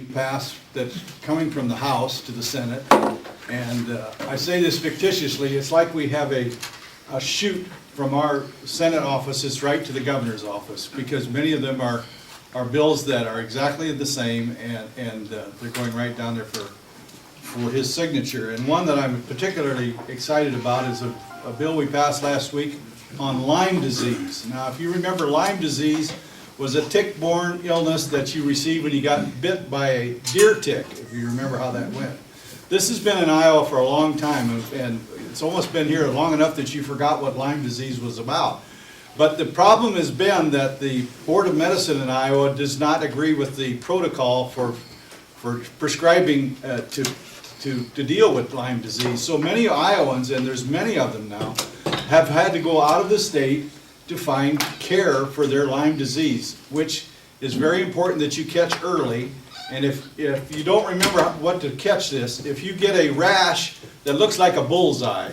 passed that's coming from the House to the Senate, and I say this fictitiously. It's like we have a chute from our Senate offices right to the governor's office, because many of them are bills that are exactly the same, and they're going right down there for his signature. And one that I'm particularly excited about is a bill we passed last week on Lyme disease. Now, if you remember, Lyme disease was a tick-borne illness that you received when you got bit by a deer tick, if you remember how that went. This has been in Iowa for a long time, and it's almost been here long enough that you forgot what Lyme disease was about. But the problem has been that the Board of Medicine in Iowa does not agree with the protocol for prescribing to deal with Lyme disease. So many Iowans, and there's many of them now, have had to go out of the state to find care for their Lyme disease, which is very important that you catch early. And if you don't remember what to catch this, if you get a rash that looks like a bullseye,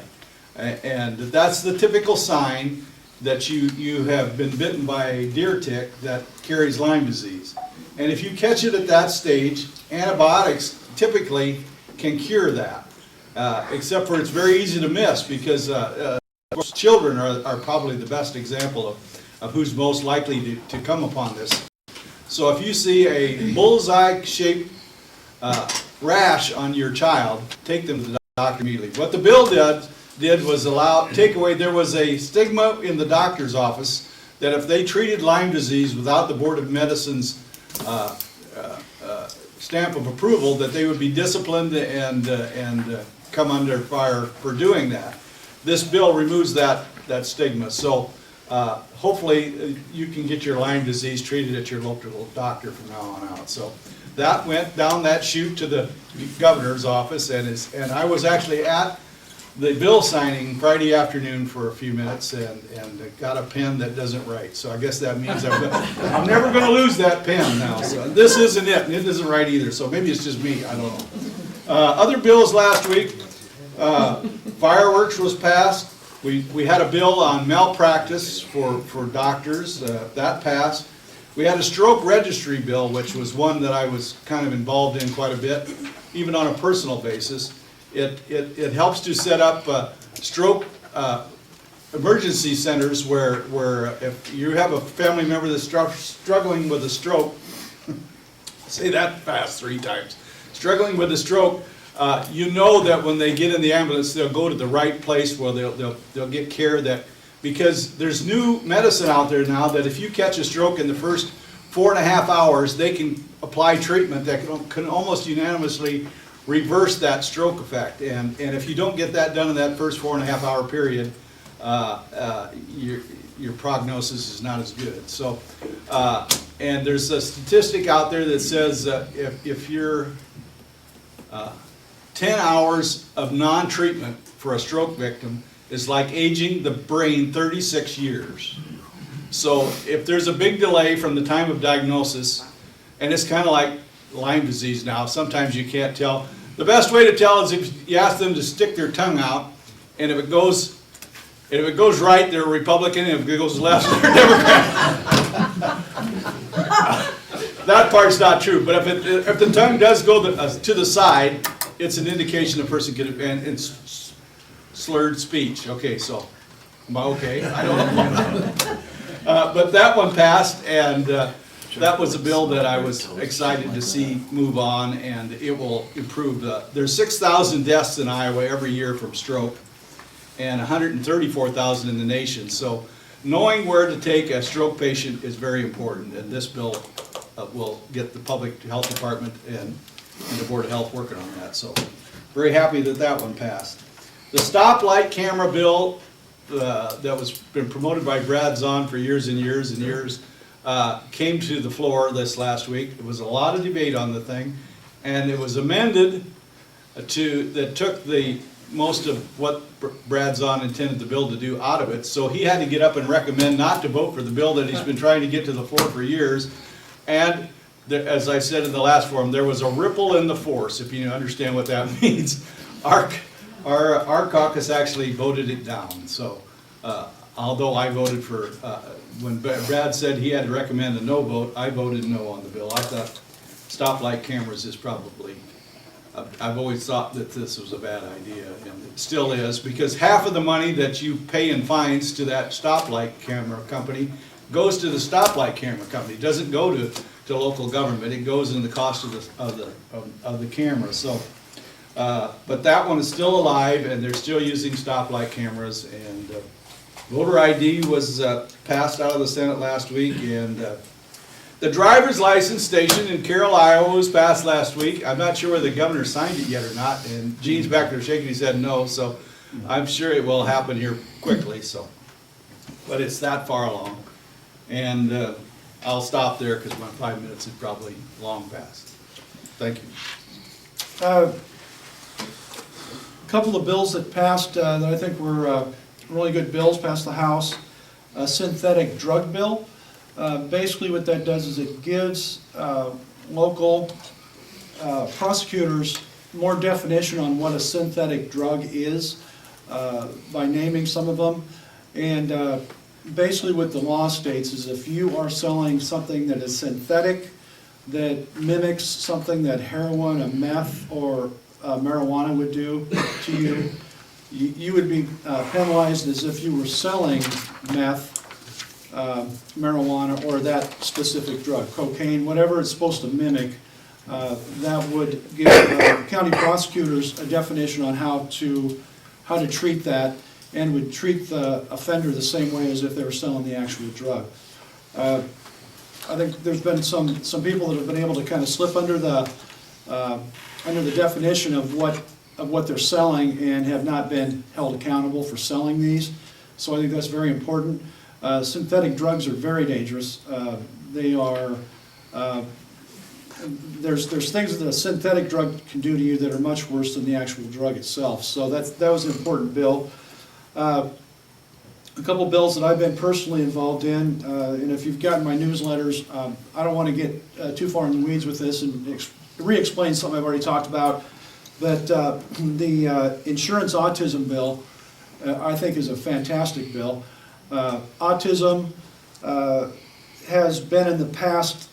and that's the typical sign that you have been bitten by a deer tick that carries Lyme disease. And if you catch it at that stage, antibiotics typically can cure that, except for it's very easy to miss, because children are probably the best example of who's most likely to come upon this. So if you see a bullseye-shaped rash on your child, take them to the doctor immediately. What the bill did was take away, there was a stigma in the doctor's office that if they treated Lyme disease without the Board of Medicine's stamp of approval, that they would be disciplined and come under fire for doing that. This bill removes that stigma. So hopefully you can get your Lyme disease treated at your local doctor from now on out. So that went down that chute to the governor's office, and I was actually at the bill signing Friday afternoon for a few minutes, and got a pen that doesn't write. So I guess that means I'm never going to lose that pen now. So this isn't it, and it doesn't write either. So maybe it's just me. I don't know. Other bills last week. Fireworks was passed. We had a bill on malpractice for doctors. That passed. We had a stroke registry bill, which was one that I was kind of involved in quite a bit, even on a personal basis. It helps to set up stroke emergency centers where if you have a family member that's struggling with a stroke, say that fast 3 times, struggling with a stroke, you know that when they get in the ambulance, they'll go to the right place where they'll get care, because there's new medicine out there now that if you catch a stroke in the first 4.5 hours, they can apply treatment that can almost unanimously reverse that stroke effect. And if you don't get that done in that first 4.5 hour period, your prognosis is not as good. So, and there's a statistic out there that says if you're 10 hours of non-treatment for a stroke victim is like aging the brain 36 years. So if there's a big delay from the time of diagnosis, and it's kind of like Lyme disease now, sometimes you can't tell. The best way to tell is if you ask them to stick their tongue out, and if it goes right, they're Republican, and if it goes left, they're Democrat. That part's not true, but if the tongue does go to the side, it's an indication a person could have, and it's slurred speech. Okay, so, am I okay? I don't know. But that one passed, and that was a bill that I was excited to see move on, and it will improve there's 6,000 deaths in Iowa every year from stroke, and 134,000 in the nation. So knowing where to take a stroke patient is very important, and this bill will get the Public Health Department and the Board of Health working on that. So very happy that that one passed. The stoplight camera bill that was been promoted by Brad Zahn for years and years and years came to the floor this last week. There was a lot of debate on the thing, and it was amended that took the most of what Brad Zahn intended the bill to do out of it. So he had to get up and recommend not to vote for the bill that he's been trying to get to the floor for years. And as I said in the last forum, there was a ripple in the force, if you understand what that means. Our caucus actually voted it down. So although I voted for, when Brad said he had to recommend a no vote, I voted no on the bill. I thought stoplight cameras is probably, I've always thought that this was a bad idea, and it still is, because half of the money that you pay in fines to that stoplight camera company goes to the stoplight camera company. It doesn't go to local government. It goes in the cost of the camera. So, but that one is still alive, and they're still using stoplight cameras. And voter ID was passed out of the Senate last week, and the driver's license station in Carroll, Iowa was passed last week. I'm not sure whether the governor signed it yet or not, and Gene's back there shaking his head no, so I'm sure it will happen here quickly, so. But it's that far along. And I'll stop there because my 5 minutes is probably long past. Thank you. A couple of bills that passed that I think were really good bills passed the House. A synthetic drug bill. Basically what that does is it gives local prosecutors more definition on what a synthetic drug is by naming some of them. And basically what the law states is if you are selling something that is synthetic, that mimics something that heroin, a meth, or marijuana would do to you, you would be penalized as if you were selling meth, marijuana, or that specific drug, cocaine, whatever it's supposed to mimic. That would give county prosecutors a definition on how to treat that, and would treat the offender the same way as if they were selling the actual drug. I think there's been some people that have been able to kind of slip under the definition of what they're selling and have not been held accountable for selling these. So I think that's very important. Synthetic drugs are very dangerous. They are, there's things that a synthetic drug can do to you that are much worse than the actual drug itself. So that was an important bill. A couple bills that I've been personally involved in, and if you've gotten my newsletters, I don't want to get too far in the weeds with this and re-explain something I've already talked about, but the insurance autism bill I think is a fantastic bill. Autism has been in the past,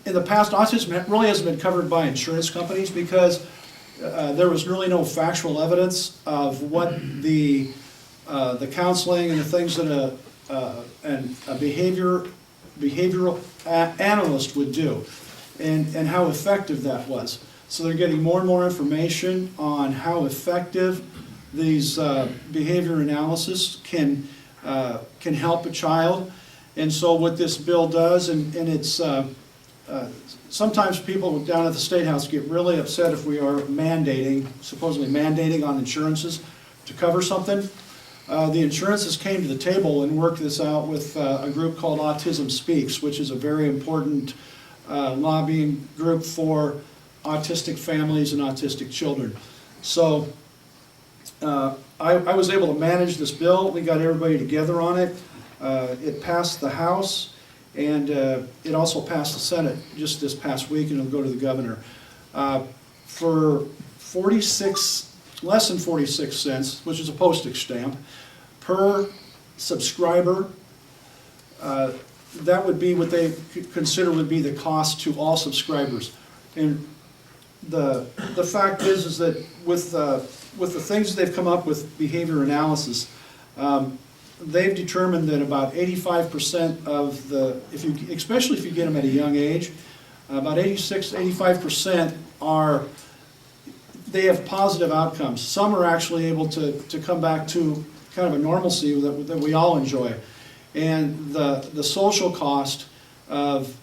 autism really hasn't been covered by insurance companies because there was really no factual evidence of what the counseling and the things that a behavioral analyst would do, and how effective that was. So they're getting more and more information on how effective these behavior analysis can help a child. And so what this bill does, and it's sometimes people down at the State House get really upset if we are supposedly mandating on insurances to cover something. The insurances came to the table and worked this out with a group called Autism Speaks, which is a very important lobbying group for autistic families and autistic children. So I was able to manage this bill. We got everybody together on it. It passed the House, and it also passed the Senate just this past week, and it'll go to the governor. For less than 46 cents, which is a postage stamp, per subscriber, that would be what they consider would be the cost to all subscribers. And the fact is that with the things they've come up with behavior analysis, they've determined that about 85% of especially if you get them at a young age, about 85% they have positive outcomes. Some are actually able to come back to kind of a normalcy that we all enjoy. And the social cost of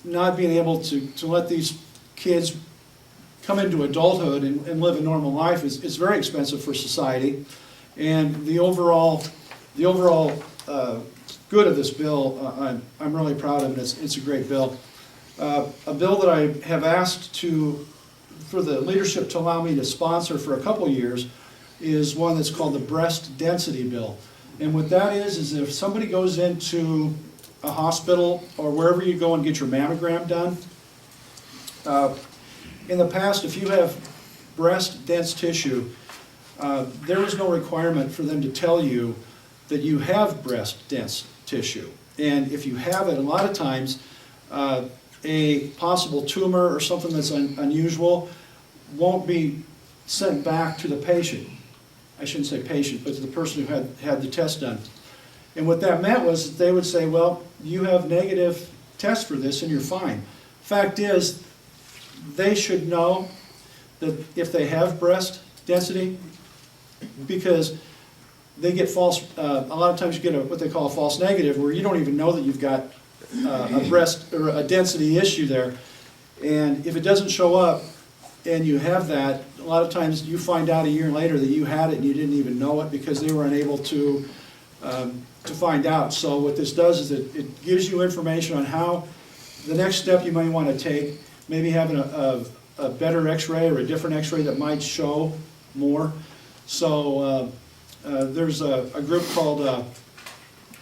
not being able to let these kids come into adulthood and live a normal life is very expensive for society. And the overall good of this bill, I'm really proud of it. It's a great bill. A bill that I have asked for the leadership to allow me to sponsor for a couple years is one that's called the breast density bill. And what that is if somebody goes into a hospital or wherever you go and get your mammogram done, in the past, if you have breast dense tissue, there is no requirement for them to tell you that you have breast dense tissue. And if you have it, a lot of times a possible tumor or something that's unusual won't be sent back to the patient. I shouldn't say patient, but to the person who had the test done. And what that meant was that they would say, well, you have negative tests for this and you're fine. Fact is, they should know that if they have breast density, because they get false, a lot of times you get what they call a false negative, where you don't even know that you've got a breast or a density issue there. And if it doesn't show up and you have that, a lot of times you find out a year later that you had it and you didn't even know it because they were unable to find out. So what this does is it gives you information on how the next step you might want to take, maybe having a better x-ray or a different x-ray that might show more. So there's a group called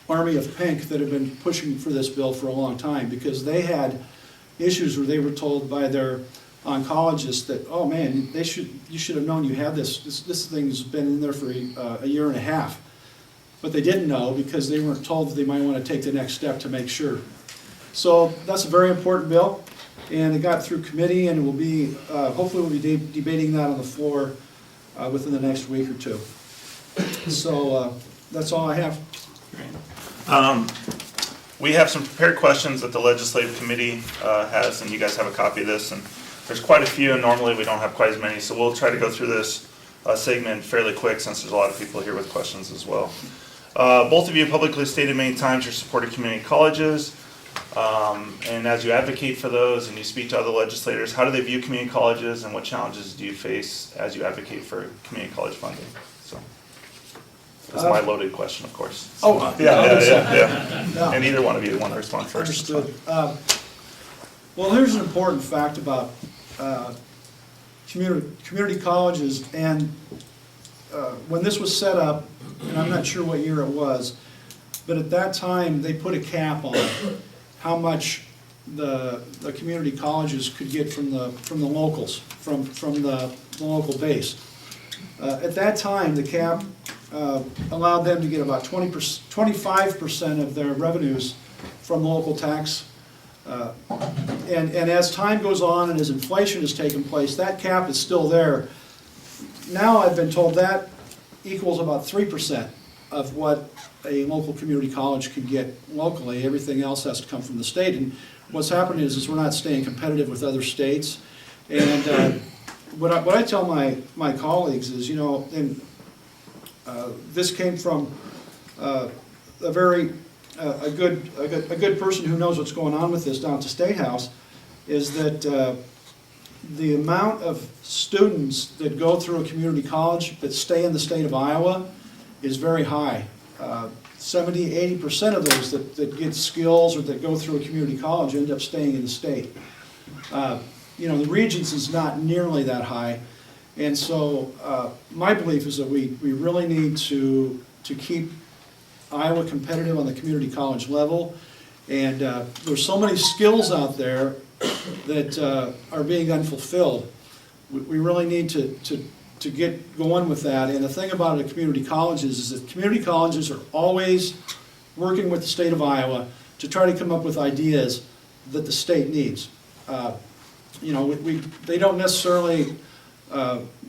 Army of Pink that have been pushing for this bill for a long time because they had issues where they were told by their oncologist that, oh man, you should have known you had this. This thing's been in there for a year and a half. But they didn't know because they weren't told that they might want to take the next step to make sure. So that's a very important bill, and it got through committee, and it will be, hopefully we'll be debating that on the floor within the next week or two. So that's all I have. We have some prepared questions that the legislative committee has, and you guys have a copy of this, and there's quite a few, and normally we don't have quite as many, so we'll try to go through this segment fairly quick since there's a lot of people here with questions as well. Both of you publicly stated many times your support of community colleges, and as you advocate for those and you speak to other legislators, how do they view community colleges and what challenges do you face as you advocate for community college funding? So that's my loaded question, of course. Oh, Yeah. And either one of you want to respond first. Understood. Well, here's an important fact about community colleges, and when this was set up, and I'm not sure what year it was, but at that time they put a cap on how much the community colleges could get from the locals, from the local base. At that time, the cap allowed them to get about 25% of their revenues from local tax. And as time goes on and as inflation has taken place, that cap is still there. Now I've been told that equals about 3% of what a local community college could get locally. Everything else has to come from the state. And what's happening is we're not staying competitive with other states. And what I tell my colleagues is, you know, and this came from a good person who knows what's going on with this down at the State House, is that the amount of students that go through a community college that stay in the state of Iowa is very high. 70–80% of those that get skills or that go through a community college end up staying in the state. You know, the Regents is not nearly that high. And so my belief is that we really need to keep Iowa competitive on the community college level. And there's so many skills out there that are being unfulfilled. We really need to get going with that. And the thing about the community colleges is that community colleges are always working with the state of Iowa to try to come up with ideas that the state needs. You know, they don't necessarily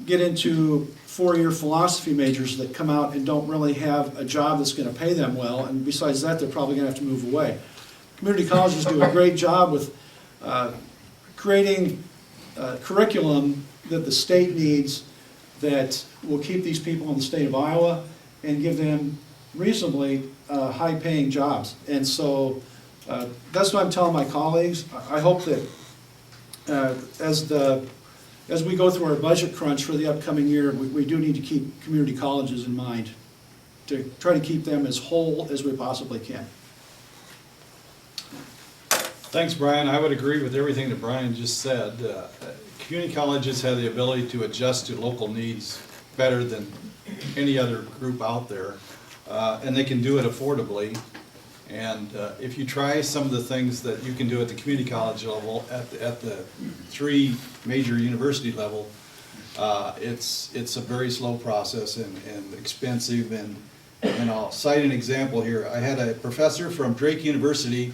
get into four-year philosophy majors that come out and don't really have a job that's going to pay them well, and besides that, they're probably going to have to move away. Community colleges do a great job with creating curriculum that the state needs that will keep these people in the state of Iowa and give them reasonably high-paying jobs. And so that's what I'm telling my colleagues. I hope that as we go through our budget crunch for the upcoming year, we do need to keep community colleges in mind to try to keep them as whole as we possibly can. Thanks, Brian. I would agree with everything that Brian just said. Community colleges have the ability to adjust to local needs better than any other group out there, and they can do it affordably. And if you try some of the things that you can do at the community college level, at the three major university level, it's a very slow process and expensive. And I'll cite an example here. I had a professor from Drake University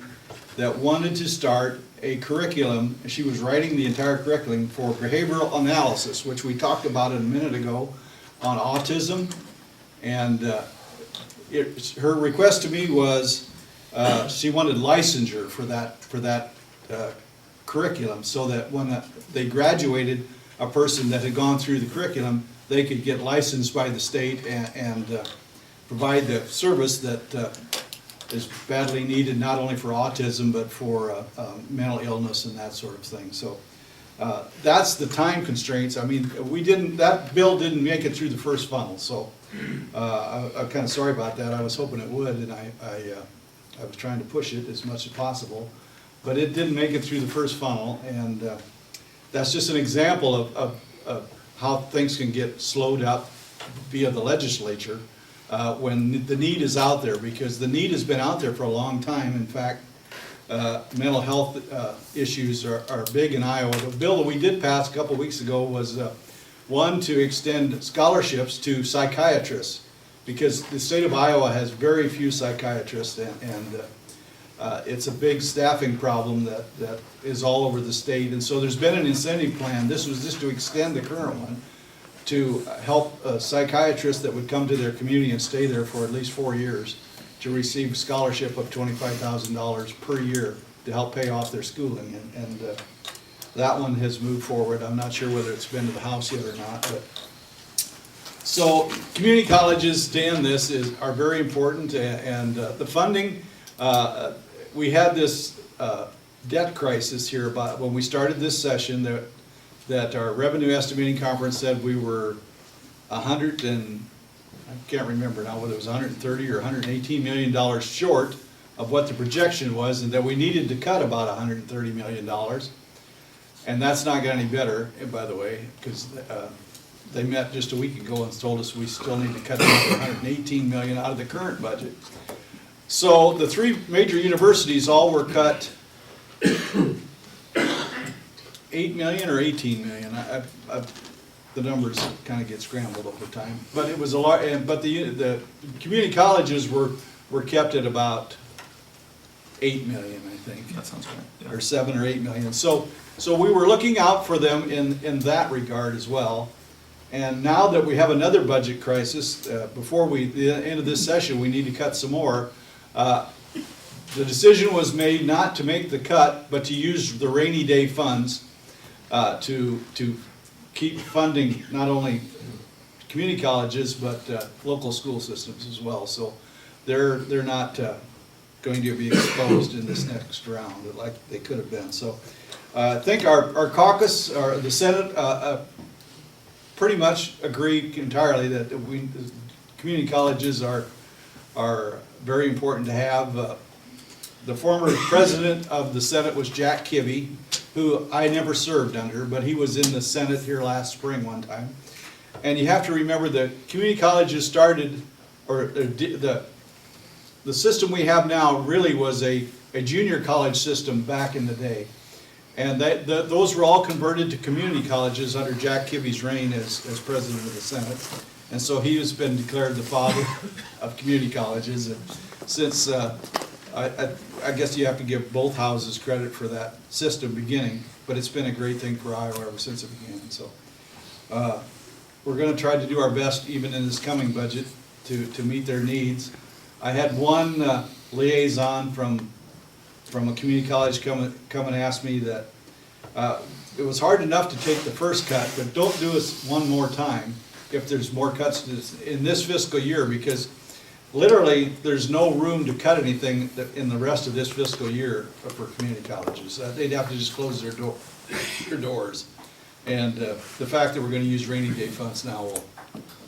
that wanted to start a curriculum. She was writing the entire curriculum for behavioral analysis, which we talked about a minute ago, on autism. And her request to me was she wanted licensure for that curriculum, so that when they graduated a person that had gone through the curriculum, they could get licensed by the state and provide the service that is badly needed, not only for autism, but for mental illness and that sort of thing. So that's the time constraints. I mean, that bill didn't make it through the first funnel, so I'm kind of sorry about that. I was hoping it would, and I was trying to push it as much as possible, but it didn't make it through the first funnel, and that's just an example of how things can get slowed up via the legislature when the need is out there, because the need has been out there for a long time. In fact, mental health issues are big in Iowa. The bill that we did pass a couple of weeks ago was one to extend scholarships to psychiatrists, because the state of Iowa has very few psychiatrists, and it's a big staffing problem that is all over the state. And so there's been an incentive plan. This was just to extend the current one to help psychiatrists that would come to their community and stay there for at least 4 years to receive a scholarship of $25,000 per year to help pay off their schooling. And that one has moved forward. I'm not sure whether it's been to the House yet or not. But so community colleges, to end this, are very important, and the funding, we had this debt crisis here about when we started this session, that our revenue estimating conference said we were I can't remember now whether it was 130 or 118 million dollars short of what the projection was, and that we needed to cut about 130 million dollars. And that's not got any better, by the way, because they met just a week ago and told us we still need to cut another 118 million out of the current budget. So the three major universities all were cut 8 million or 18 million. The numbers kind of get scrambled over time. But it was a lot. But the community colleges were kept at about 8 million, I think. That sounds right. Yeah. Or 7 or 8 million. So we were looking out for them in that regard as well. And now that we have another budget crisis, before the end of this session, we need to cut some more. The decision was made not to make the cut, but to use the rainy day funds to keep funding not only community colleges, but local school systems as well. So they're not going to be exposed in this next round like they could have been. So I think our caucus, or the Senate, pretty much agree entirely that community colleges are very important to have. The former president of the Senate was Jack Kibbe, who I never served under, but he was in the Senate here last spring one time. And you have to remember that community colleges started, or the system we have now really was a junior college system back in the day. And those were all converted to community colleges under Jack Kibbe's reign as president of the Senate. And so he has been declared the father of community colleges. And since I guess you have to give both houses credit for that system beginning, but it's been a great thing for Iowa ever since it began. So we're going to try to do our best, even in this coming budget, to meet their needs. I had one liaison from a community college come and ask me that it was hard enough to take the first cut, but don't do us one more time if there's more cuts in this fiscal year, because literally there's no room to cut anything in the rest of this fiscal year for community colleges. They'd have to just close their doors. And the fact that we're going to use rainy day funds now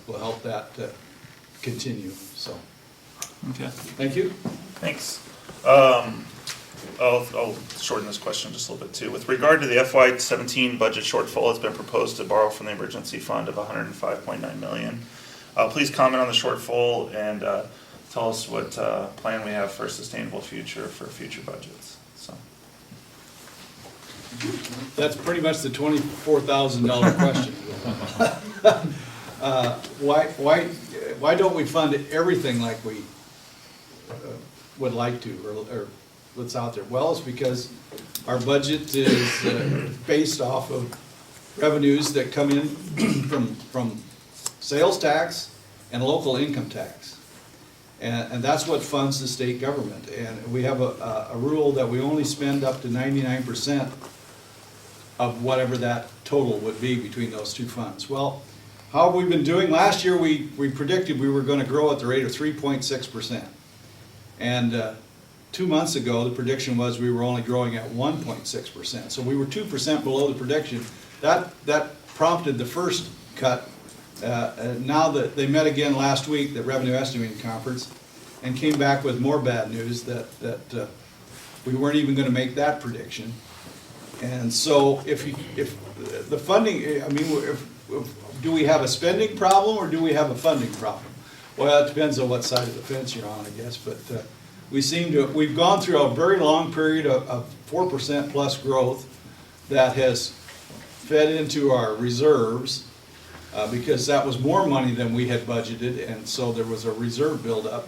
will help that continue. So, Okay. thank you. Thanks. I'll shorten this question just a little bit too. With regard to the FY17 budget shortfall, it's been proposed to borrow from the emergency fund of $105.9 million. Please comment on the shortfall and tell us what plan we have for a sustainable future for future budgets. So. That's pretty much the $24,000 question. Why don't we fund everything like we would like to, or what's out there? Well, it's because our budget is based off of revenues that come in from sales tax and local income tax. And that's what funds the state government. And we have a rule that we only spend up to 99% of whatever that total would be between those two funds. Well, how have we been doing? Last year, we predicted we were gonna grow at the rate of 3.6%. And 2 months ago, the prediction was we were only growing at 1.6%. So we were 2% below the prediction. That prompted the first cut. Now that they met again last week, the revenue estimating conference, and came back with more bad news that we weren't even gonna make that prediction. And so if the funding, I mean, do we have a spending problem or do we have a funding problem? Well, it depends on what side of the fence you're on, I guess, but we've gone through a very long period of 4% plus growth that has fed into our reserves, because that was more money than we had budgeted, and so there was a reserve buildup.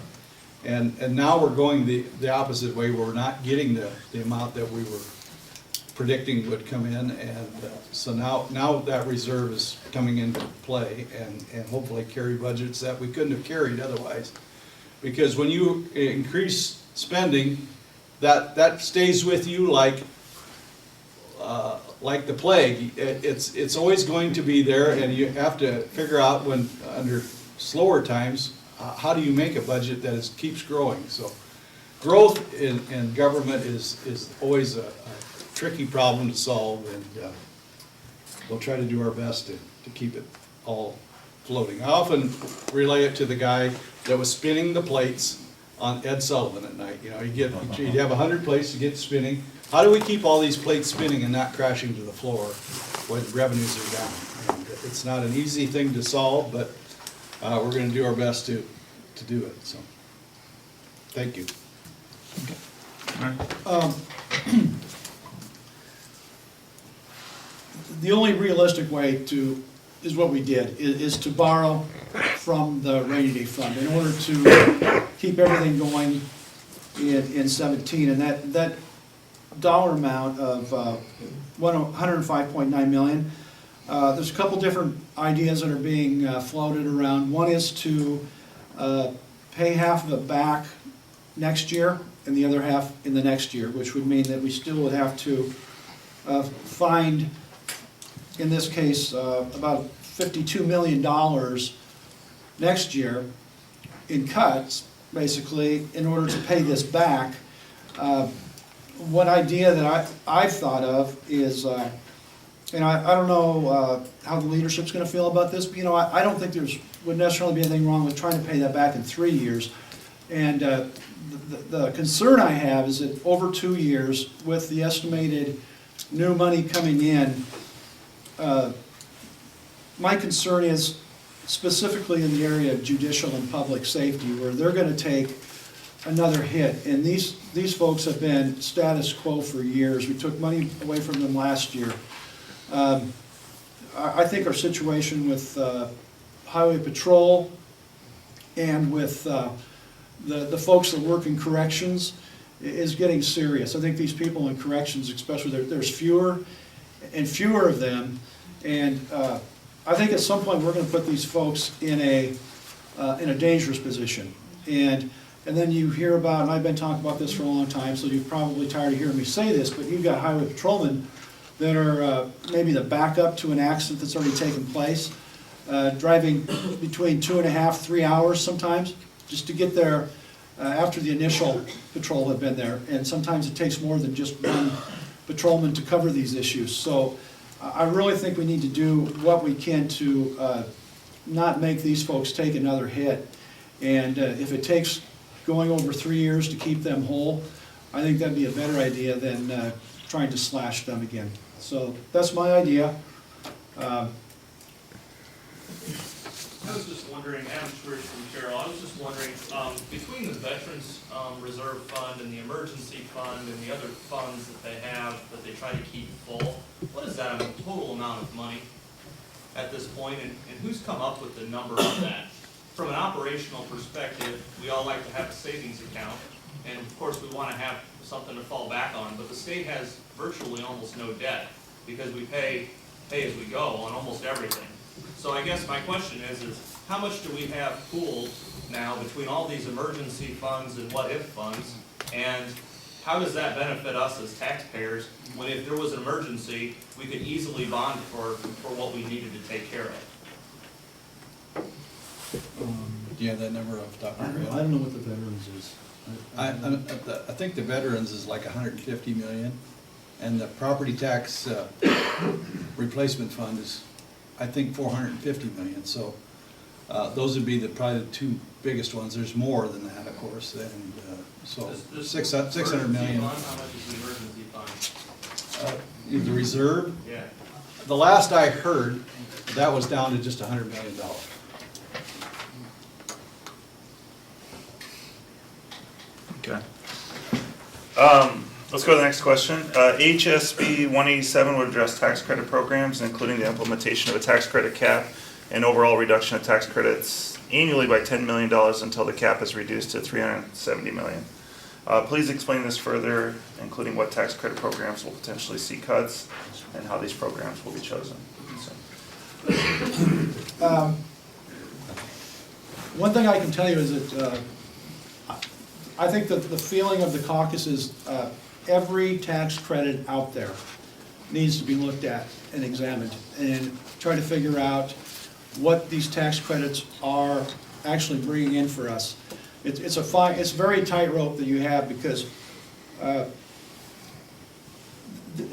And now we're going the opposite way, where we're not getting the amount that we were predicting would come in, and so now that reserve is coming into play and hopefully carry budgets that we couldn't have carried otherwise. Because when you increase spending, that stays with you like the plague. It's always going to be there, and you have to figure out when, under slower times, how do you make a budget that keeps growing? So growth in government is always a tricky problem to solve, and we'll try to do our best to keep it all floating. I often relay it to the guy that was spinning the plates on Ed Sullivan at night. You know, you'd have 100 plates to get spinning. How do we keep all these plates spinning and not crashing to the floor when revenues are down? And it's not an easy thing to solve, but we're going to do our best to do it. So, thank you. The only realistic way is what we did, is to borrow from the rainy day fund in order to keep everything going in 17. And that dollar amount of $105.9 million, there's a couple different ideas that are being floated around. One is to pay half of it back next year and the other half in the next year, which would mean that we still would have to find, in this case, about $52 million next year in cuts, basically, in order to pay this back. One idea that I've thought of is, and I don't know how the leadership's going to feel about this, but I don't think would necessarily be anything wrong with trying to pay that back in 3 years. And the concern I have is that over 2 years, with the estimated new money coming in, my concern is specifically in the area of judicial and public safety, where they're going to take another hit. And these folks have been status quo for years. We took money away from them last year. I think our situation with Highway Patrol and with the folks that work in corrections is getting serious. I think these people in corrections, especially, there's fewer and fewer of them, and I think at some point we're going to put these folks in a dangerous position. And then you hear about, and I've been talking about this for a long time, so you're probably tired of hearing me say this, but you've got highway patrolmen that are maybe the backup to an accident that's already taken place, driving between 2.5, 3 hours sometimes, just to get there after the initial patrol had been there. And sometimes it takes more than just one patrolman to cover these issues. So I really think we need to do what we can to not make these folks take another hit. And if it takes going over 3 years to keep them whole, I think that'd be a better idea than trying to slash them again. So that's my idea. I was just wondering, Adam Schwartz from Carroll, I was just wondering, between the Veterans Reserve Fund and the Emergency Fund and the other funds that they have that they try to keep full, what is that total amount of money at this point, and who's come up with the number of that? From an operational perspective, we all like to have a savings account, and of course, we wanna have something to fall back on, but the state has virtually almost no debt, because we pay as we go on almost everything. So I guess my question is how much do we have pooled now between all these emergency funds and what-if funds? And how does that benefit us as taxpayers, when if there was an emergency, we could easily bond for what we needed to take care of? Do you have that number off the top I of your head? don't know what the veterans is. I think the veterans is like 150 million, and the property tax replacement fund is, I think, 450 million, so those would be probably the two biggest ones. There's more than that, of course, and so This 600 emergency million. fund, how much is the emergency fund? The reserve, Yeah. the last I heard, that was down to just $100 million. Okay. Let's go to the next question. HSB 187 would address tax credit programs, including the implementation of a tax credit cap and overall reduction of tax credits annually by $10 million until the cap is reduced to $370 million. Please explain this further, including what tax credit programs will potentially see cuts and how these programs will be chosen. So, One thing I can tell you is that I think that the feeling of the caucus is every tax credit out there needs to be looked at and examined and try to figure out what these tax credits are actually bringing in for us. It's a very tightrope that you have, because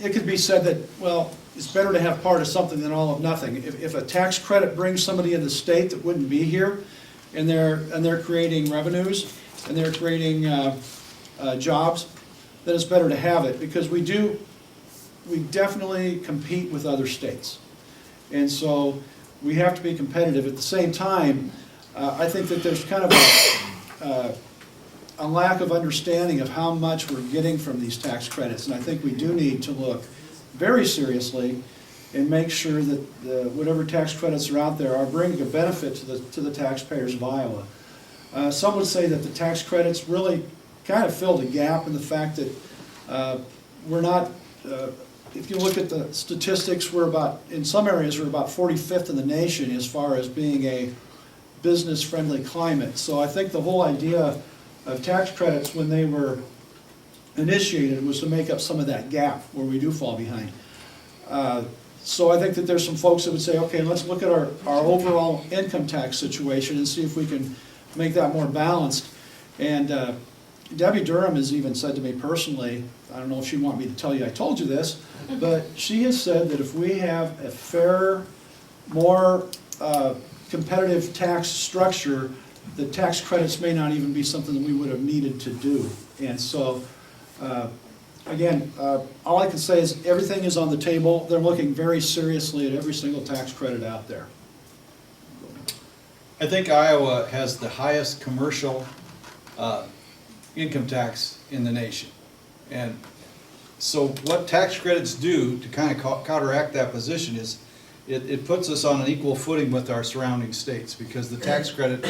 it could be said that, well, it's better to have part of something than all of nothing. If a tax credit brings somebody in the state that wouldn't be here, and they're creating revenues, and they're creating jobs, then it's better to have it, because we definitely compete with other states. And so we have to be competitive. At the same time, I think that there's kind of a lack of understanding of how much we're getting from these tax credits, and I think we do need to look very seriously and make sure that whatever tax credits are out there are bringing a benefit to the taxpayers of Iowa. Some would say that the tax credits really kind of filled a gap in the fact that we're not, if you look at the statistics, in some areas, we're about 45th in the nation as far as being a business-friendly climate. So I think the whole idea of tax credits, when they were initiated, was to make up some of that gap where we do fall behind. So I think that there's some folks that would say, okay, let's look at our overall income tax situation and see if we can make that more balanced. And Debbie Durham has even said to me personally, I don't know if she'd want me to tell you I told you this, but she has said that if we have a fairer, more competitive tax structure, the tax credits may not even be something that we would have needed to do. And so, again, all I can say is everything is on the table. They're looking very seriously at every single tax credit out there. I think Iowa has the highest commercial income tax in the nation. And so what tax credits do to kind of counteract that position is it puts us on an equal footing with our surrounding states, because the tax credit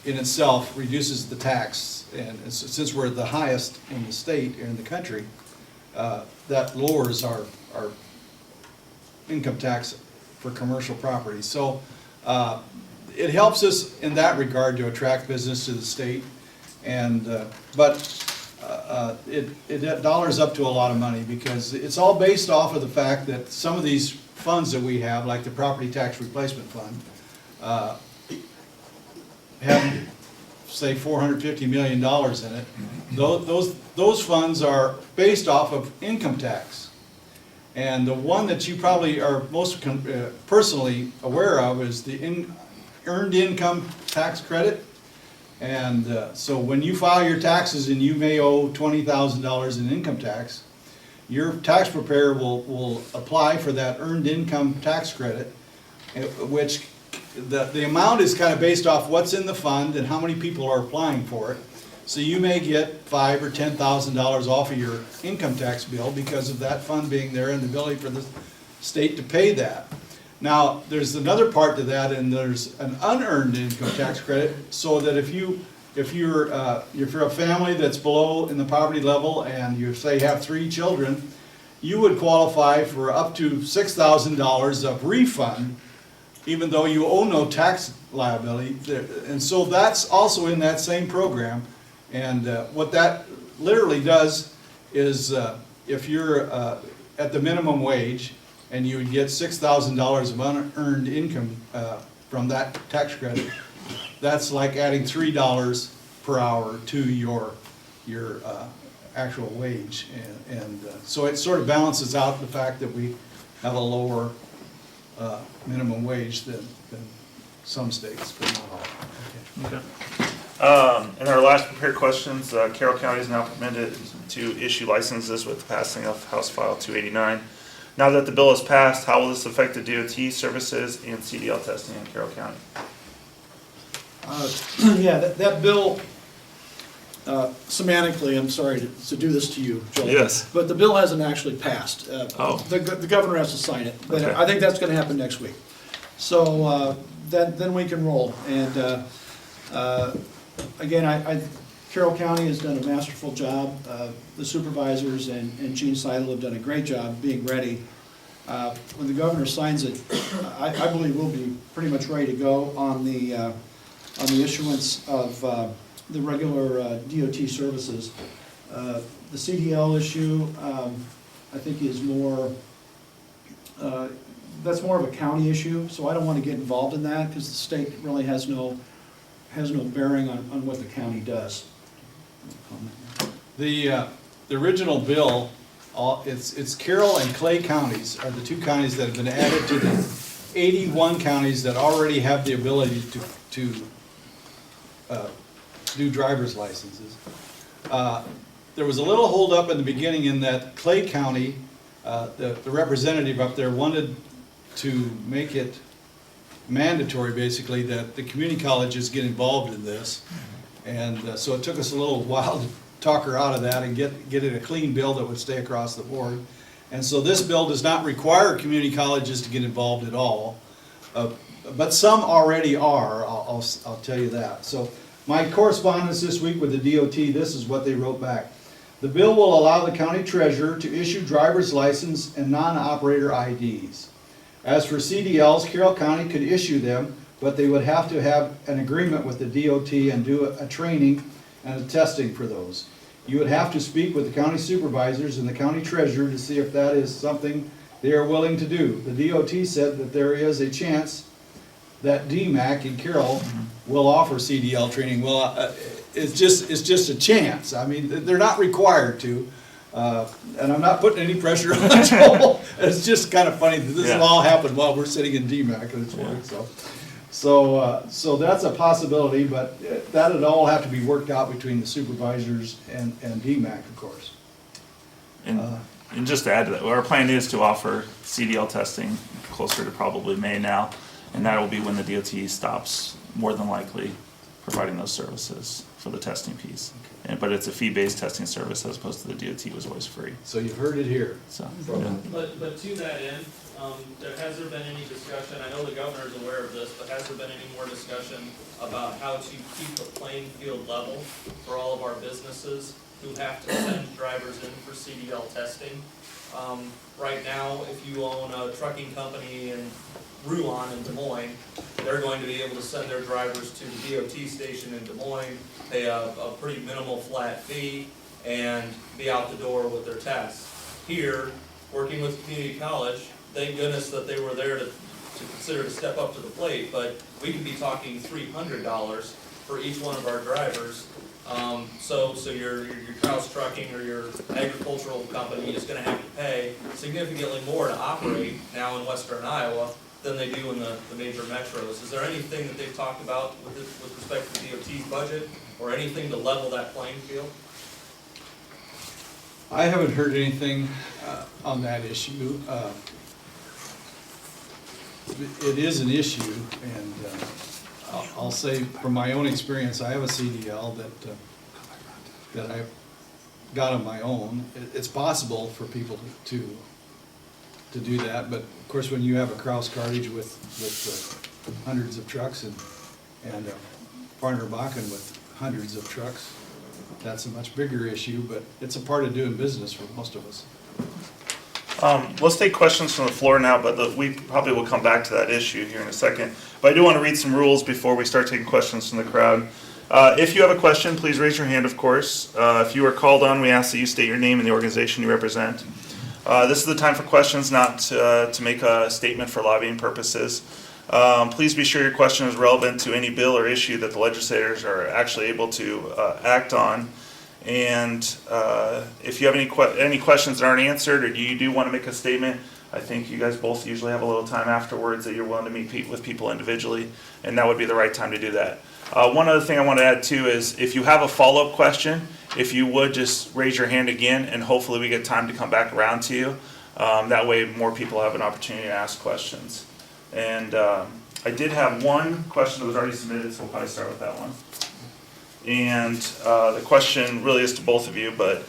in itself reduces the tax, and since we're the highest in the state, in the country, that lowers our income tax for commercial property. So it helps us in that regard to attract business to the state, and it dollars up to a lot of money, because it's all based off of the fact that some of these funds that we have, like the property tax replacement fund, have, say, $450 million in it. Those funds are based off of income tax. And the one that you probably are most personally aware of is the earned income tax credit. And so when you file your taxes and you may owe $20,000 in income tax, your tax preparer will apply for that earned income tax credit, which the amount is kind of based off what's in the fund and how many people are applying for it. So you may get $5,000 or $10,000 off of your income tax bill because of that fund being there and the ability for the state to pay that. Now, there's another part to that, and there's an unearned income tax credit, so that if you if you're a family that's below in the poverty level and you say have 3 children, you would qualify for up to $6,000 of refund, even though you owe no tax liability. And so that's also in that same program. And what that literally does is if you're at the minimum wage and you would get $6,000 of unearned income from that tax credit, that's like adding $3 per hour to your actual wage. And so it sort of balances out the fact that we have a lower minimum wage than some states, but not all. Okay. In our last prepared questions, Carroll County is now permitted to issue licenses with the passing of House File 289. Now that the bill is passed, how will this affect the DOT services and CDL testing in Carroll County? Yeah, that bill, semantically, I'm sorry to do this to you, Joel. Yes. But the bill hasn't actually passed. Oh. The governor has to sign it, but Okay. I think that's gonna happen next week. So, then we can roll. And, again, Carroll County has done a masterful job. The supervisors and Gene Seidel have done a great job being ready. When the governor signs it, I believe we'll be pretty much ready to go on the issuance of the regular DOT services. The CDL issue, I think is more, that's more of a county issue, so I don't want to get involved in that because the state really has no bearing on what the county does. The original bill, it's Carroll and Clay counties are the 2 counties that have been added to the 81 counties that already have the ability to do driver's licenses. There was a little holdup in the beginning in that Clay County, the representative up there wanted to make it mandatory, basically, that the community colleges get involved in this. And so it took us a little while to talk her out of that and get it a clean bill that would stay across the board. And so this bill does not require community colleges to get involved at all, but some already are, I'll tell you that. So my correspondence this week with the DOT, this is what they wrote back. The bill will allow the county treasurer to issue driver's license and non-operator IDs. As for CDLs, Carroll County could issue them, but they would have to have an agreement with the DOT and do a training and a testing for those. You would have to speak with the county supervisors and the county treasurer to see if that is something they are willing to do. The DOT said that there is a chance that DMAC in Carroll will offer CDL training. Well, it's just a chance. I mean, they're not required to. And I'm not putting any pressure on Joel. It's just kind of funny that this will all happen while we're sitting in DMAC this morning. So that's a possibility, but that'd all have to be worked out between the supervisors and DMAC, of course. And just to add to that, our plan is to offer CDL testing closer to probably May now, and that will be when the DOT stops, more than likely, providing those services for the testing piece. But it's a fee-based testing service as opposed to the DOT was always free. So you've heard it here. So, But to that end, has there been any discussion, I know the governor's aware of this, but has there been any more discussion about how to keep the playing field level for all of our businesses who have to send drivers in for CDL testing? Right now, if you own a trucking company in Rouen in Des Moines, they're going to be able to send their drivers to the DOT station in Des Moines, pay a pretty minimal flat fee, and be out the door with their tests. Here, working with community college, thank goodness that they were there to consider to step up to the plate, but we could be talking $300 for each one of our drivers. So your Kraus Trucking or your agricultural company is gonna have to pay significantly more to operate now in western Iowa than they do in the major metros. Is there anything that they've talked about with respect to DOT's budget, or anything to level that playing field? I haven't heard anything on that issue. It is an issue, and I'll say from my own experience, I have a CDL that I got on my own. It's possible for people to do that, but of course, when you have a Kraus cartage with hundreds of trucks and Farner Bakken with hundreds of trucks. That's a much bigger issue, but it's a part of doing business for most of us. Let's take questions from the floor now, but we probably will come back to that issue here in a second. But I do want to read some rules before we start taking questions from the crowd. If you have a question, please raise your hand, of course. If you are called on, we ask that you state your name and the organization you represent. This is the time for questions, not to make a statement for lobbying purposes. Please be sure your question is relevant to any bill or issue that the legislators are actually able to act on. And if you have any questions that aren't answered, or you do want to make a statement, I think you guys both usually have a little time afterwards that you're willing to meet with people individually, and that would be the right time to do that. One other thing I want to add too is if you have a follow-up question, if you would just raise your hand again, and hopefully we get time to come back around to you. That way more people have an opportunity to ask questions. And I did have one question that was already submitted, so we'll probably start with that one. And the question really is to both of you, but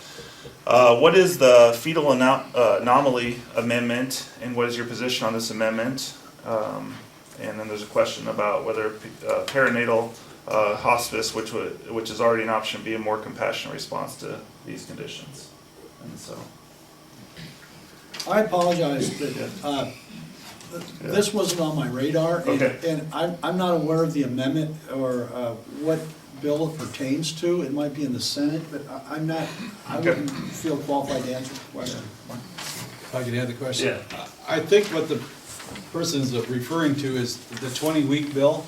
what is the fetal anomaly amendment, and what is your position on this amendment? And then there's a question about whether perinatal hospice, which is already an option, be a more compassionate response to these conditions. And so, I apologize, but this wasn't on my radar, Okay. and I'm not aware of the amendment or what bill it pertains to. It might be in the Senate, but I Okay. wouldn't feel qualified to answer the question. If I could add the question. Yeah. I think what the person's referring to is the 20-week bill.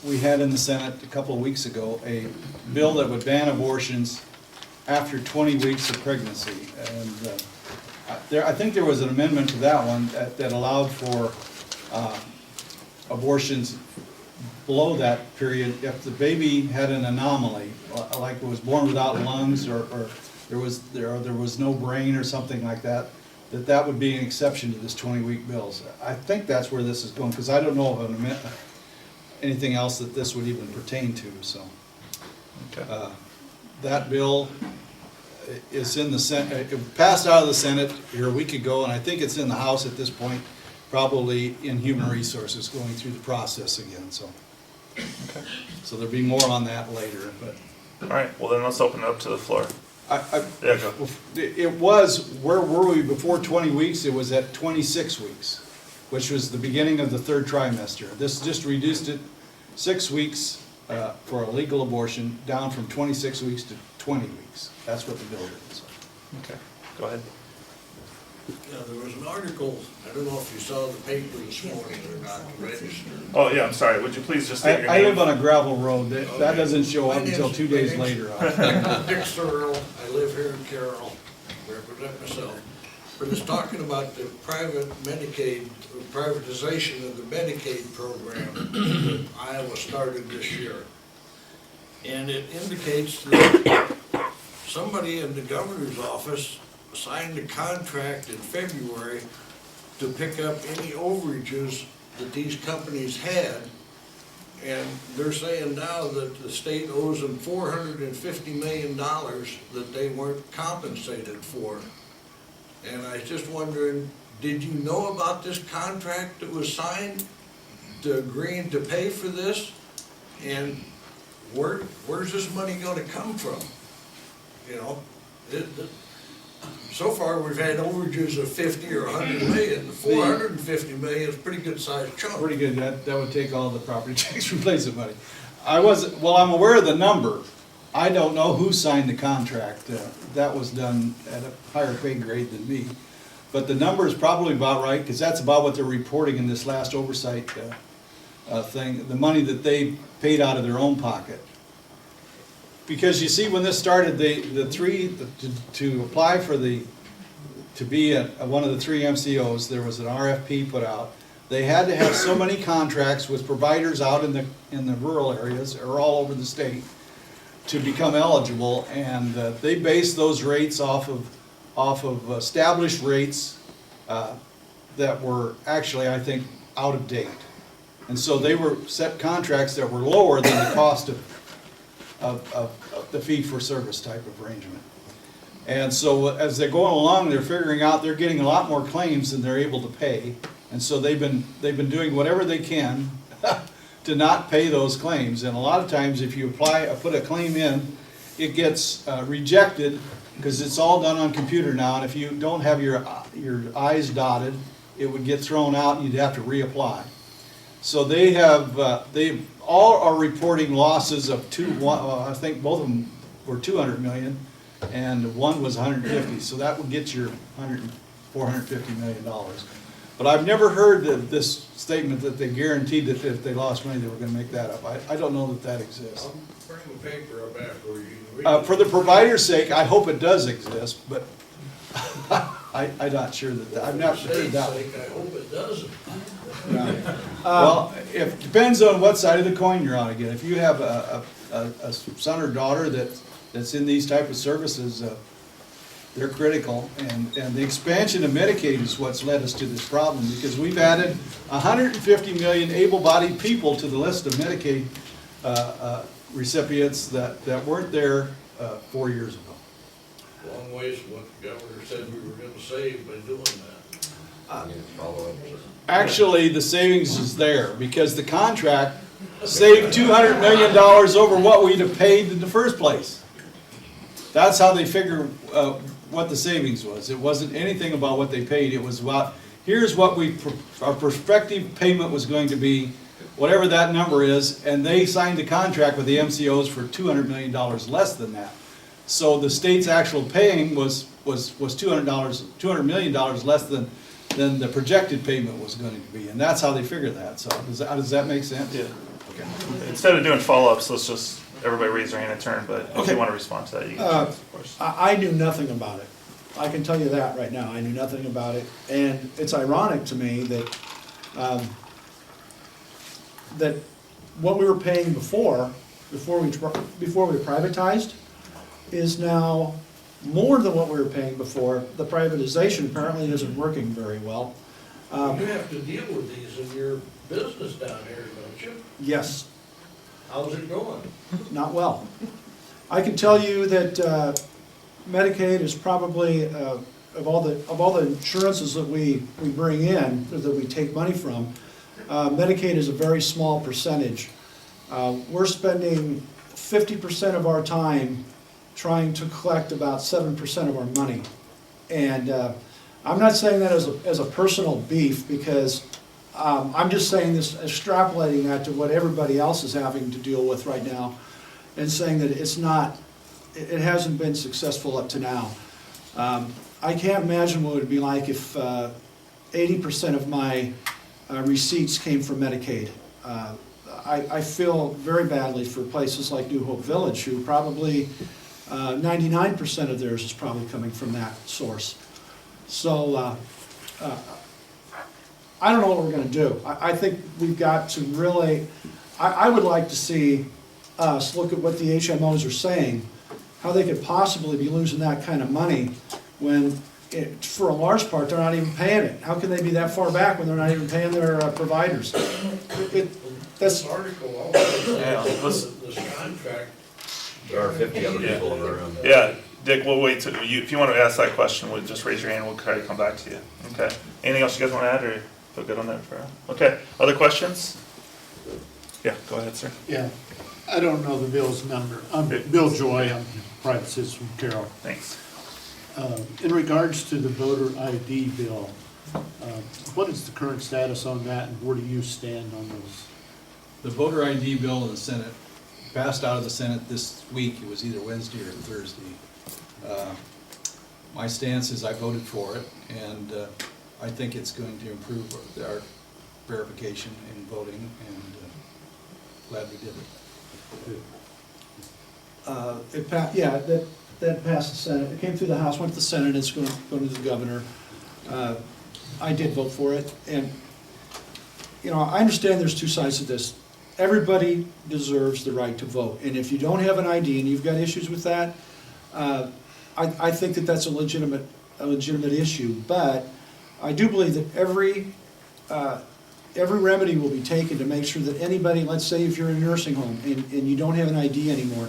We had in the Senate a couple of weeks ago a bill that would ban abortions after 20 weeks of pregnancy. And I think there was an amendment to that one that allowed for abortions below that period if the baby had an anomaly, like it was born without lungs or there was no brain or something like that, that would be an exception to this 20-week bill. So I think that's where this is going, because I don't know of anything else that this would even pertain to. So okay. that bill is in the Senate. It passed out of the Senate here a week ago, and I think it's in the House at this point, probably in Human Resources, going through the process again. So, Okay. so there'll be more on that later. But All right, well then let's open it up to the floor. Yeah, go. it was, where were we before 20 weeks? It was at 26 weeks, which was the beginning of the third trimester. This just reduced it 6 weeks for a legal abortion, down from 26 weeks to 20 weeks. That's what the bill is. Okay, go ahead. Yeah, there was an article, I don't know if you saw the paper this morning or not, registered. Oh yeah, I'm sorry, would you please just state your I name? live on a gravel road. That doesn't show up My until name's- 2 days my name's- later. Dick Searle, I live here in Carroll, represent myself. But it's talking about the private Medicaid, privatization of the Medicaid program that Iowa started this year. And it indicates that somebody in the governor's office signed a contract in February to pick up any overages that these companies had. And they're saying now that the state owes them $450 million that they weren't compensated for. And I was just wondering, did you know about this contract that was signed to agreeing to pay for this? And where's this money gonna come from? You know, so far we've had overages of 50 or 100 million. 450 million is a pretty good sized chunk. Pretty good. That would take all the property tax replacement money. I'm aware of the number. I don't know who signed the contract. That was done at a higher pay grade than me. But the number is probably about right, because that's about what they're reporting in this last oversight thing, the money that they paid out of their own pocket. Because you see, when this started, to apply for to be one of the 3 MCOs, there was an RFP put out. They had to have so many contracts with providers out in the rural areas or all over the state to become eligible, and they based those rates off of established rates that were actually, I think, out of date. And so they were set contracts that were lower than the cost of the fee-for-service type of arrangement. And so as they're going along, they're figuring out they're getting a lot more claims than they're able to pay. And so they've been doing whatever they can to not pay those claims. And a lot of times, if you put a claim in, it gets rejected, because it's all done on computer now, and if you don't have your I's dotted, it would get thrown out and you'd have to reapply. So they all are reporting losses of I think both of them were 200 million, and one was 150, so that would get your $450 million. But I've never heard this statement that they guaranteed that if they lost money, they were gonna make that up. I don't know that exists. I'll bring the paper up after you can read it. For the provider's sake, I hope it does exist, but I'm not sure I've never heard that. For the state's sake, I hope it doesn't. Well, it depends on what side of the coin you're on again. If you have a son or daughter that's in these type of services, they're critical. And the expansion of Medicaid is what's led us to this problem, because we've added 150 million able-bodied people to the list of Medicaid recipients that weren't there 4 years ago. Long ways from what the governor said we were gonna save by doing that. Actually, the savings is there, because the contract saved $200 million over what we'd have paid in the first place. That's how they figure what the savings was. It wasn't anything about what they paid, it was about, here's what our prospective payment was going to be, whatever that number is, and they signed a contract with the MCOs for $200 million less than that. So the state's actual paying was $200 million less than the projected payment was going to be, and that's how they figure that. So does that make sense? Yeah. Instead of doing follow-ups, let's just, everybody raise their hand in turn, but if Okay. you want to respond to that, you can, of course. I knew nothing about it. I can tell you that right now. I knew nothing about it. And it's ironic to me that, that what we were paying before we privatized, is now more than what we were paying before. The privatization apparently isn't working very well. You have to deal with these in your business down here, don't you? Yes, How's it going? not well. I can tell you that Medicaid is probably, of all the insurances that we bring in, that we take money from, Medicaid is a very small percentage. We're spending 50% of our time trying to collect about 7% of our money. And I'm not saying that as a personal beef, because I'm just saying this, extrapolating that to what everybody else is having to deal with right now, and saying that it hasn't been successful up to now. I can't imagine what it would be like if 80% of my receipts came from Medicaid. I feel very badly for places like New Hope Village, who probably 99% of theirs is probably coming from that source. So I don't know what we're going to do. I think we've got to really, I would like to see us look at what the HMOs are saying, how they could possibly be losing that kind of money when, for a large part, they're not even paying it. How can they be that far back when they're not even paying their providers? This article also Yeah, says this contract. There are 50 other people in the room. Yeah, Dick, we'll wait till if you want to ask that question, we'll just raise your hand, we'll try to come back to you. Okay. Anything else you guys want to add, or feel good on that? Okay, other questions? Yeah, go ahead, sir. Yeah, I don't know the Bill's number. I'm Bill Joy, I'm a private citizen from Carroll. Thanks. In regards to the voter ID bill, what is the current status on that, and where do you stand on those? The voter ID bill in the Senate passed out of the Senate this week. It was either Wednesday or Thursday. My stance is I voted for it, and I think it's going to improve our verification in voting, and glad we did it. That passed the Senate. It came through the House, went to the Senate, it's going to the governor. I did vote for it, and, you know, I understand there's two sides to this. Everybody deserves the right to vote, and if you don't have an ID and you've got issues with that, I think that that's a legitimate issue. But I do believe that every remedy will be taken to make sure that anybody, let's say if you're in a nursing home and you don't have an ID anymore,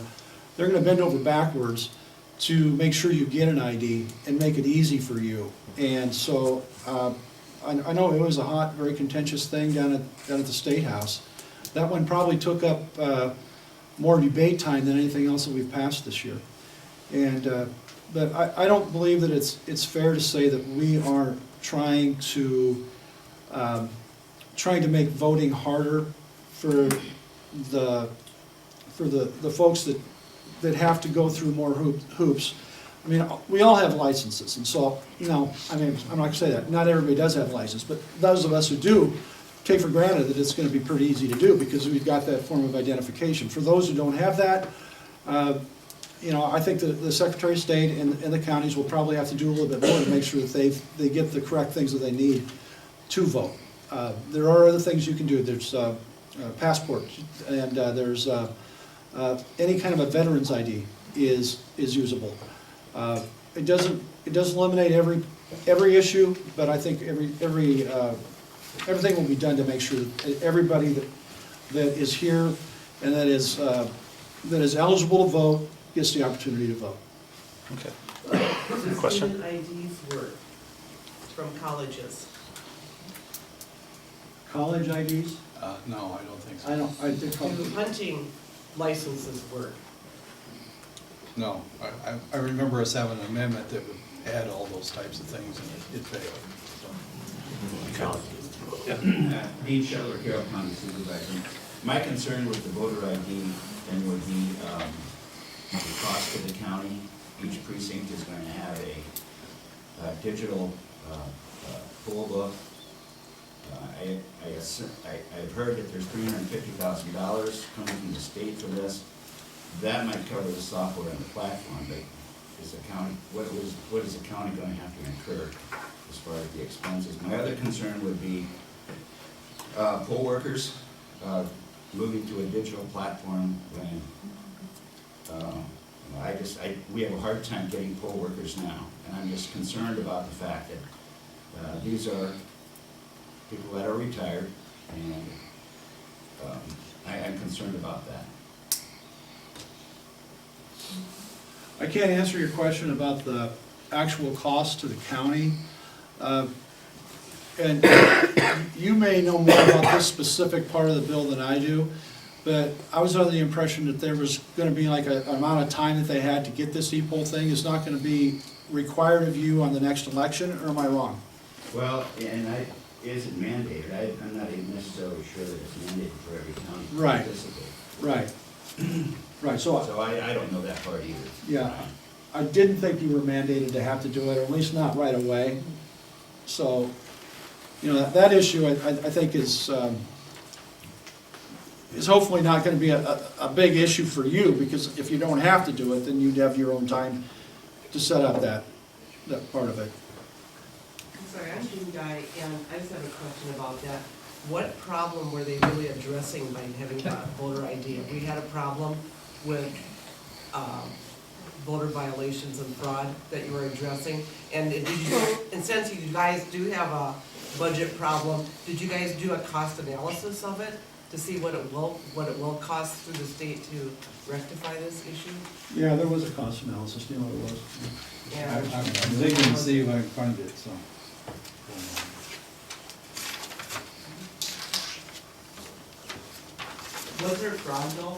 they're going to bend over backwards to make sure you get an ID and make it easy for you. And so I know it was a hot, very contentious thing down at the State House. That one probably took up more debate time than anything else that we've passed this year. And, but I don't believe that it's fair to say that we are trying to make voting harder for the folks that have to go through more hoops. I mean, we all have licenses, and so, you know, I mean, I'm not gonna say that, not everybody does have a license, but those of us who do, take for granted that it's gonna be pretty easy to do, because we've got that form of identification. For those who don't have that, you know, I think the Secretary of State and the counties will probably have to do a little bit more to make sure that they get the correct things that they need to vote. There are other things you can do. There's passports, and there's any kind of a veteran's ID is usable. It doesn't eliminate every issue, but I think everything will be done to make sure that everybody that is here and that is eligible to vote gets the opportunity to vote. Okay. Do Question? student IDs work from colleges? College IDs? No, I don't think so. I think Do hunting licenses work? No, I remember us having an amendment that would add all those types of things, and it failed. Dean Shetler, Carroll County Supervisor. My concern with the voter ID then would be the cost to the county. Each precinct is going to have a digital poll book. I've heard that there's $350,000 coming from the state for this. That might cover the software and the platform, but is the county, what is the county going to have to incur as far as the expenses? My other concern would be poll workers moving to a digital platform when we have a hard time getting poll workers now, and I'm just concerned about the fact that these are people that are retired, and I'm concerned about that. I can't answer your question about the actual cost to the county. And you may know more about this specific part of the bill than I do, but I was under the impression that there was gonna be like an amount of time that they had to get this e-poll thing is not gonna be required of you on the next election, or am I wrong? Well, and is it mandated? I'm not even necessarily sure that it's mandated for every county to Right. participate. Right. Right, so, So I don't know that part either. yeah, I didn't think you were mandated to have to do it, or at least not right away. So, you know, that issue, I think is hopefully not gonna be a big issue for you, because if you don't have to do it, then you'd have your own time to set up that part of it. I'm sorry, I'm Jean Guy, and I just have a question about that. What problem were they really addressing by having a voter ID? Have we had a problem with voter violations and fraud that you were addressing? And did you, and since you guys do have a budget problem, did you guys do a cost analysis of it to see what it will cost through the state to rectify this issue? Yeah, there was a cost analysis, you know what it was. And I'm digging to see if I can find it, so. was there fraud though,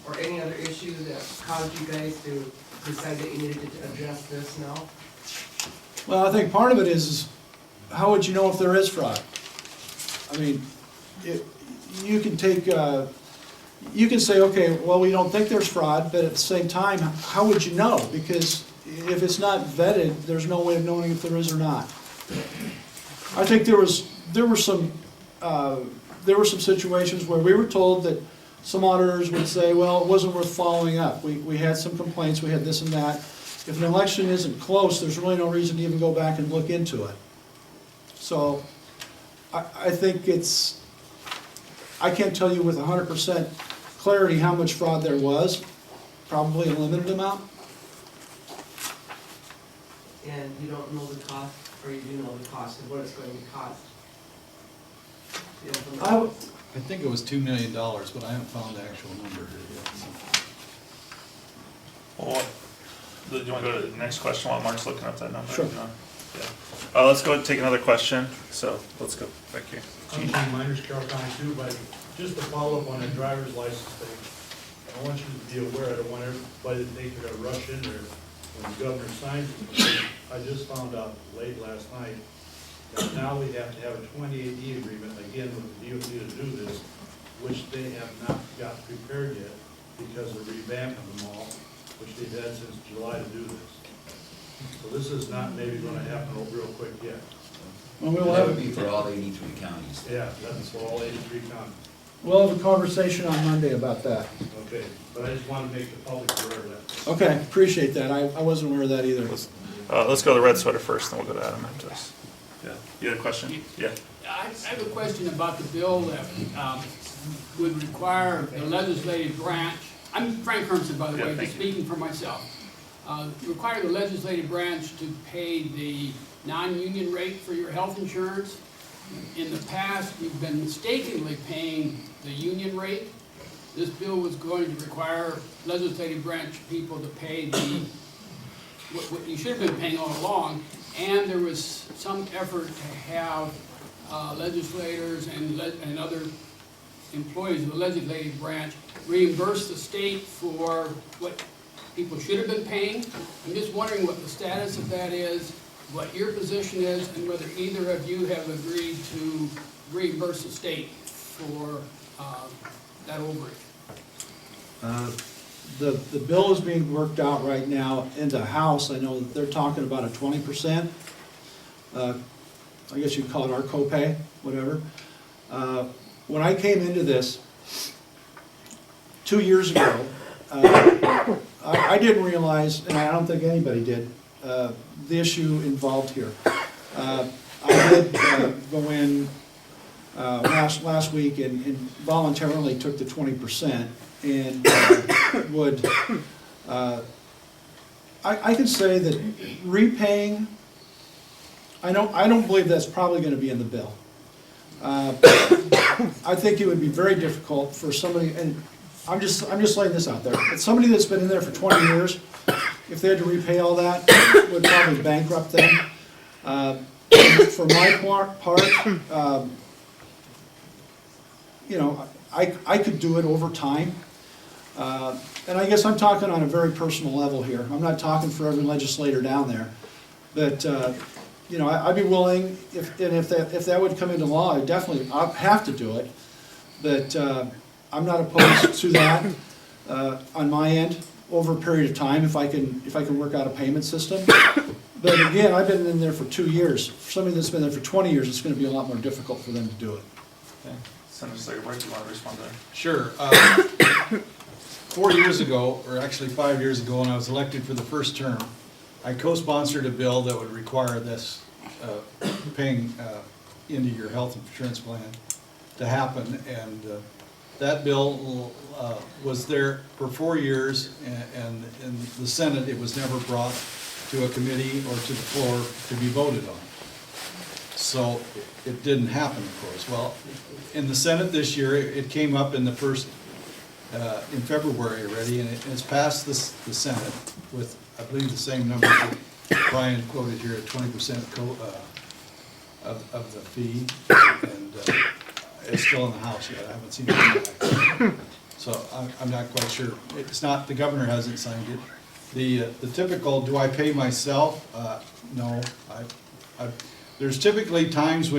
or any other issue that caused you guys to decide that you needed to address this now? Well, I think part of it is how would you know if there is fraud? I mean, you can take, you can say, okay, well, we don't think there's fraud, but at the same time, how would you know? Because if it's not vetted, there's no way of knowing if there is or not. I think there were some situations where we were told that some auditors would say, well, it wasn't worth following up. We had some complaints, we had this and that. If an election isn't close, there's really no reason to even go back and look into it. So I think I can't tell you with 100% clarity how much fraud there was, probably a limited amount. And you don't know the cost, or you do know the cost of what it's going to cost? You know, from I think it was $2 million, but I haven't found the actual number here yet. So. Well, do you want to go to the next question while Mark's looking up that number? Sure. No? Yeah. Let's go and take another question. So let's go back here. I'm Miners, Carroll County Supervisor. Just to follow up on the driver's license thing, I want you to be aware, I don't want everybody to think they're gonna rush in there when the governor signs it. I just found out late last night that now we have to have a 28E agreement, again, with the DOT to do this, which they have not got prepared yet because they're revamping them all, which they've had since July to do this. So this is not maybe gonna happen real quick yet. And we'll That would have, be for all 83 counties. Yeah, that's for all 83 counties. we'll have a conversation on Monday about that. Okay, but I just want to make the public aware of that. Okay, appreciate that. I wasn't aware of that either. Let's go to the red sweater first, then we'll go to Adam after this. Yeah, you had a question? Yeah. I have a question about the bill that would require the legislative branch, I'm Frank Hermsen, by the Yeah, way, thank just you. speaking for myself. Require the legislative branch to pay the non-union rate for your health insurance. In the past, you've been mistakenly paying the union rate. This bill was going to require legislative branch people to pay the, what you should have been paying all along, and there was some effort to have legislators and other employees of the legislative branch reimburse the state for what people should have been paying. I'm just wondering what the status of that is, what your position is, and whether either of you have agreed to reimburse the state for that overage. The bill is being worked out right now in the House. I know that they're talking about a 20%. I guess you'd call it our copay, whatever. When I came into this 2 years ago, I didn't realize, and I don't think anybody did, the issue involved here. I did go in last week and voluntarily took the 20% and would, I can say that repaying, I don't believe that's probably going to be in the bill. I think it would be very difficult for somebody, and I'm just laying this out there. But somebody that's been in there for 20 years, if they had to repay all that, would probably bankrupt them. For my part, you know, I could do it over time. And I guess I'm talking on a very personal level here. I'm not talking for every legislator down there. But, you know, I'd be willing, if that would come into law, I'd have to do it. But I'm not opposed to that on my end over a period of time if I can work out a payment system. But again, I've been in there for 2 years. For somebody that's been there for 20 years, it's going to be a lot more difficult for them to do it. Senator Slager, do you want to respond to that? Sure. 4 years ago, or actually 5 years ago, when I was elected for the first term, I co-sponsored a bill that would require this paying into your health insurance plan to happen. And that bill was there for 4 years, and in the Senate, it was never brought to a committee or to the floor to be voted on. So it didn't happen, of course. Well, in the Senate this year, it came up in the first, in February already, and it's passed the Senate with, I believe, the same number that Brian quoted here, at 20% of the fee, and it's still in the House yet. I haven't seen it come back. So I'm not quite sure. It's not, the governor hasn't signed it. The typical, do I pay myself? No. There's typically times when